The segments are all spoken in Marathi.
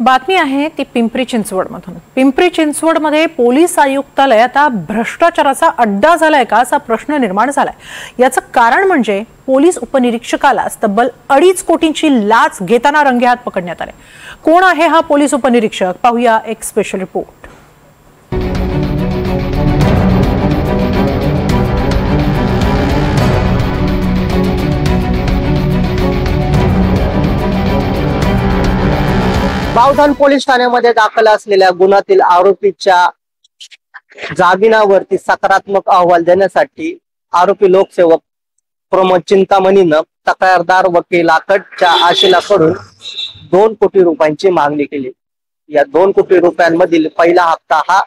बातमी आहे ती पिंपरी चिंचवडमधून। पिंपरी चिंचवडमध्ये पोलीस आयुक्तालय आता भ्रष्टाचाराचा अड्डा झालाय का असा प्रश्न निर्माण झालाय। याचं कारण म्हणजे पोलीस उपनिरीक्षकाला तब्बल 2.5 कोटींची लाच घेताना रंगेहात पकडण्यात आले। कोण आहे हा पोलीस उपनिरीक्षक, पाहूया एक स्पेशल रिपोर्ट। बावधन पोलीस ठाण्यामध्ये दाखल असलेल्या गुन्ह्यातील आरोपीच्या जामिनावरती सकारात्मक अहवाल देण्यासाठी आरोपी लोकसेवक प्रमोद चिंतामणीनं तक्रारदार वकिलाकडच्या आशिलाकडून 2 कोटी रुपयांची मागणी केली। या 2 कोटी रुपयांमधील पहिला हप्ता हा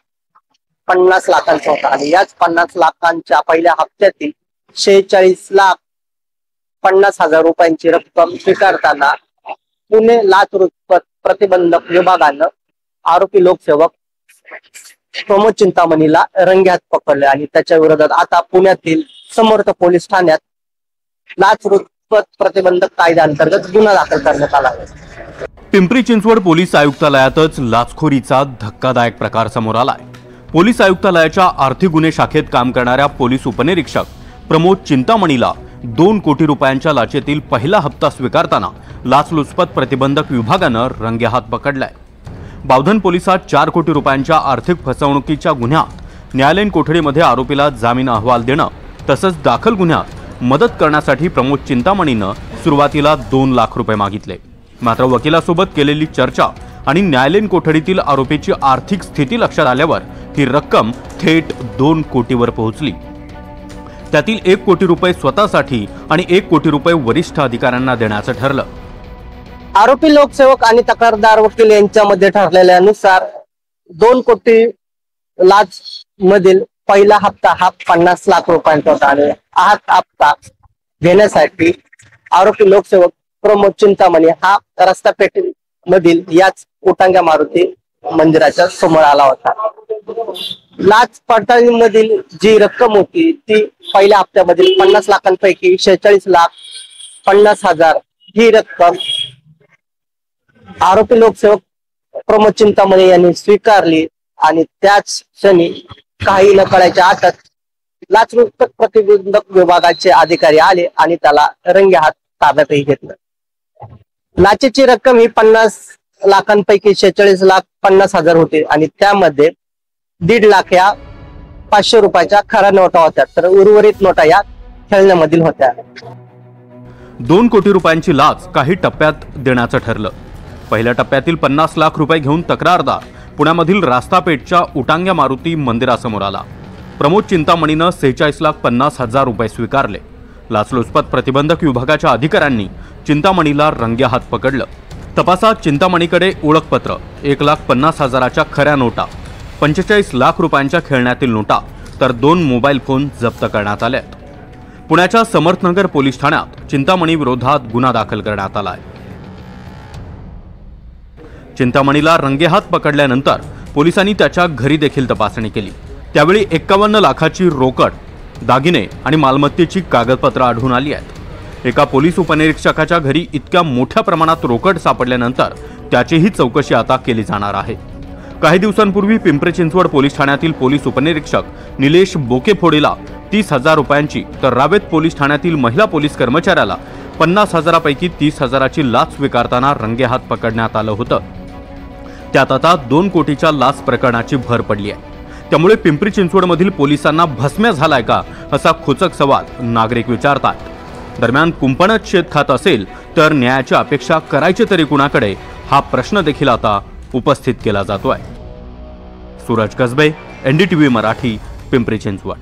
50 लाखांचा होता आणि याच 50 लाखांच्या पहिल्या हप्त्यातील 46,50,000 रुपयांची रक्कम स्वीकारताना पुणे लाचलुचपत प्रतिबंधक विभागानं आरोपी लोकसेवक प्रमोद चिंतामणीला रंगेहात पकडले आणि त्याच्या विरोधात आता पुण्यातील समर्थ पोलीस ठाण्यात लाचलुचपत प्रतिबंधक कायद्याअंतर्गत गुन्हा दाखल करण्यात आला आहे। पिंपरी चिंचवड पोलीस आयुक्तालयातच लाचखोरीचा धक्कादायक प्रकार समोर आलाय। पोलीस आयुक्तालयाच्या आर्थिक गुन्हे शाखेत काम करणाऱ्या पोलीस उपनिरीक्षक प्रमोद चिंतामणीला 2 कोटी रुपयांच्या लाचेतील पहिला हप्ता स्वीकारताना लाचलुचपत प्रतिबंधक विभागानं रंगेहात पकडलाय। बावधन पोलिसात 4 कोटी रुपयांच्या आर्थिक फसवणुकीच्या गुन्ह्यात न्यायालयीन कोठडीमध्ये आरोपीला जामीन अहवाल देणं तसंच दाखल गुन्ह्यात मदत करण्यासाठी प्रमोद चिंतामणीनं सुरुवातीला 2 लाख रुपये मागितले। मात्र वकिलासोबत केलेली चर्चा आणि न्यायालयीन कोठडीतील आरोपीची आर्थिक स्थिती लक्षात आल्यावर ही रक्कम थेट 2 कोटीवर पोहोचली। त्यातील 1 कोटी रुपये स्वतःसाठी आणि 1 कोटी रुपये वरिष्ठ अधिकाऱ्यांना देण्याचं ठरलं। आरोपी लोकसेवक आणि तक्रारदार वकील यांच्यामध्ये ठरलेल्यानुसार 2 कोटी लाच मधील पहिला हप्ता हा 50 लाख रुपयांचा होता आणि हा हप्ता घेण्यासाठी आरोपी लोकसेवक प्रमोद चिंतामणी हा रस्ता पेठेमधील याच उटांग्या मारुती मंदिराच्या समोर आला होता। लाच पडताळणीमधील जी रक्कम होती ती पहिल्या हप्त्यामधील 50 लाखांपैकी 46,50,000 ही रक्कम आरोपी लोकसेवक प्रमोद चिंतामणी यांनी स्वीकारली आणि त्याच क्षणी काही न कळायच्या आतच लाचलुचपत प्रतिबंधक विभागाचे अधिकारी आले आणि त्याला रंगेहात ताब्यातही घेतलं। लाचेची रक्कम ही 50 लाखांपैकी 46,50,000 होती आणि त्यामध्ये 1.5 लाख या 500 रुपयाच्या खऱ्या नोटा होत्या, तर उर्वरित नोटा या खेळण्यामधील होत्या। 2 कोटी रुपयांची लाच काही टप्प्यात देण्याचं ठरलं। पहिल्या टप्प्यातील 50 लाख रुपये घेऊन तक्रारदार पुण्यामधील रास्तापेठच्या उटांग्या मारुती मंदिरासमोर आला। प्रमोद चिंतामणीनं 46,50,000 रुपये स्वीकारले। लाचलुचपत प्रतिबंधक विभागाच्या अधिकाऱ्यांनी चिंतामणीला रंगेहात पकडलं। तपासात चिंतामणीकडे ओळखपत्र, 1,50,000च्या खऱ्या नोटा, 45 लाख रुपयांच्या खेळण्यातील नोटा तर 2 मोबाईल फोन जप्त करण्यात आले आहेत। पुण्याच्या समर्थनगर पोलीस ठाण्यात चिंतामणी विरोधात गुन्हा दाखल करण्यात आला आहे। चिंतामणीला रंगेहात पकडल्यानंतर पोलिसांनी त्याच्या घरी देखील तपासणी केली। त्यावेळी 51 लाखाची रोकड, दागिने आणि मालमत्तेची कागदपत्र आढळून आली आहेत। एका पोलीस उपनिरीक्षकाच्या घरी इतक्या मोठ्या प्रमाणात रोकड सापडल्यानंतर त्याचीही चौकशी आता केली जाणार आहे। काही दिवसांपूर्वी पिंपरी चिंचवड पोलीस ठाण्यातील पोलीस उपनिरीक्षक निलेश बोकेफोडेला 30,000 रुपयांची तर रावेत पोलीस ठाण्यातील महिला पोलीस कर्मचाऱ्याला 50,000 पैकी 30,000ची लाच स्वीकारताना रंगेहात पकडण्यात आलं होतं। त्यात आता 2 कोटीच्या लाच प्रकरणाची भर पडली आहे। त्यामुळे पिंपरी चिंचवडमधील पोलिसांना भस्म्या झालाय का असा खोचक सवाल नागरिक विचारतात। दरम्यान कुंपणात शेत खात असेल तर न्यायाची अपेक्षा करायची तरी कुणाकडे, हा प्रश्न देखील आता उपस्थित केला जातोय। सूरज कसबे, NDTV मराठी, पिंपरी चिंचवड।